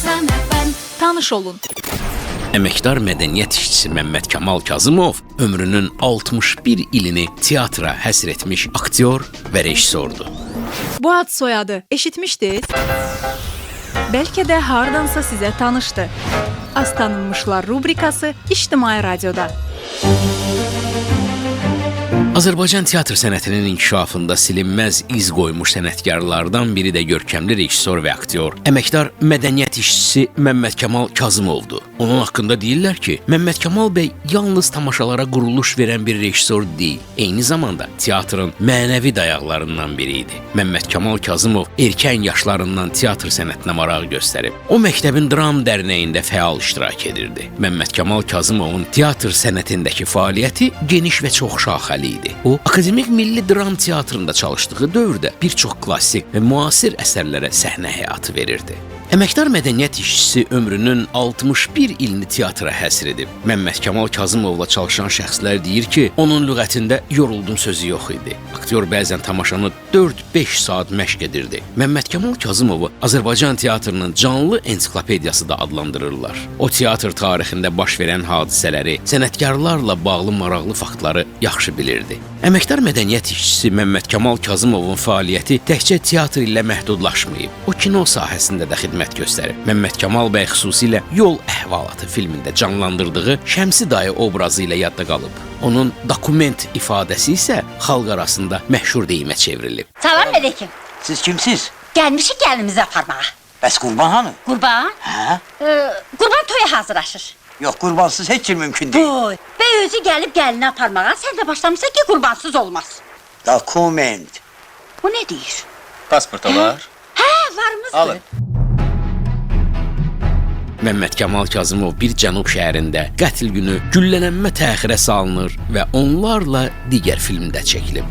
90 FM. Tanış olun. Əməkdar mədəniyyət işçisi Məmməd Kamal Kazımov ömrünün 61 ilini teatra həsr etmiş aktyor və rejissordur. Bu ad soyadı eşitmişdiniz? Bəlkə də hardansa sizə tanışdı. Az tanınmışlar rubrikası İctimai Radioda. Azərbaycan teatr sənətinin inkişafında silinməz iz qoymuş sənətkarlardan biri də görkəmli rejissor və aktyor, əməkdar mədəniyyət işçisi Məmməd Kamal Kazımovdur. Onun haqqında deyirlər ki, Məmməd Kamal bəy yalnız tamaşalara quruluş verən bir rejissor deyil, eyni zamanda teatrın mənəvi dayaqlarından biri idi. Məmməd Kamal Kazımov erkən yaşlarından teatr sənətinə maraq göstərib. O, məktəbin dram dərnəyində fəal iştirak edirdi. Məmməd Kamal Kazımovun teatr sənətindəki fəaliyyəti geniş və çoxşaxəli idi. O, Akademik Milli Dram Teatrında çalışdığı dövrdə bir çox klassik və müasir əsərlərə səhnə həyatı verirdi. Əməkdar mədəniyyət işçisi ömrünün 61 ilini teatra həsr edib. Məmməd Kamal Kazımovla çalışan şəxslər deyir ki, onun lüğətində yoruldum sözü yox idi. Aktyor bəzən tamaşanı 4-5 saat məşq edirdi. Məmməd Kamal Kazımovu Azərbaycan teatrının canlı ensiklopediyası da adlandırırlar. O, teatr tarixində baş verən hadisələri, sənətkarlarla bağlı maraqlı faktları yaxşı bilirdi. Əməkdar mədəniyyət işçisi Məmməd Kamal Kazımovun fəaliyyəti təkcə teatr ilə məhdudlaşmayıb. O, kino sahəsində də xidmət göstərib. Məmməd Kamal bəy xüsusilə Yol Əhvalatı filmində canlandırdığı Şəmsi dayı obrazı ilə yadda qalıb. Onun dokument ifadəsi isə xalq arasında məşhur deyimə çevrilib. Salam aleyküm. Siz kimsiz? Gəlmişik gəlinimizi aparmağa. Bəs qurban hanı? Qurban? Hə? Qurban toya hazırlaşır. Yox, qurbansız heç cür mümkün deyil. Boy, bəy özü gəlib gəlini aparmağa, sən də başlamışsan ki, qurbansız olmaz. Dokument. Bu nə deyir? Pasporta var? Hə, varımızdır. Alın. Məmməd Kamal Kazımov bir cənub şəhərində qətl günü güllələnmə təxirə salınır və onlarla digər filmdə çəkilib.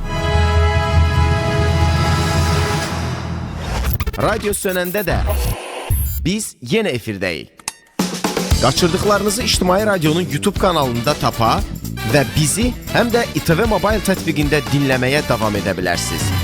Radyo sönəndə də biz yenə efirdəyik. Qaçırdıqlarınızı İctimai Radionun YouTube kanalında tapa və bizi həm də İTV Mobile tətbiqində dinləməyə davam edə bilərsiniz.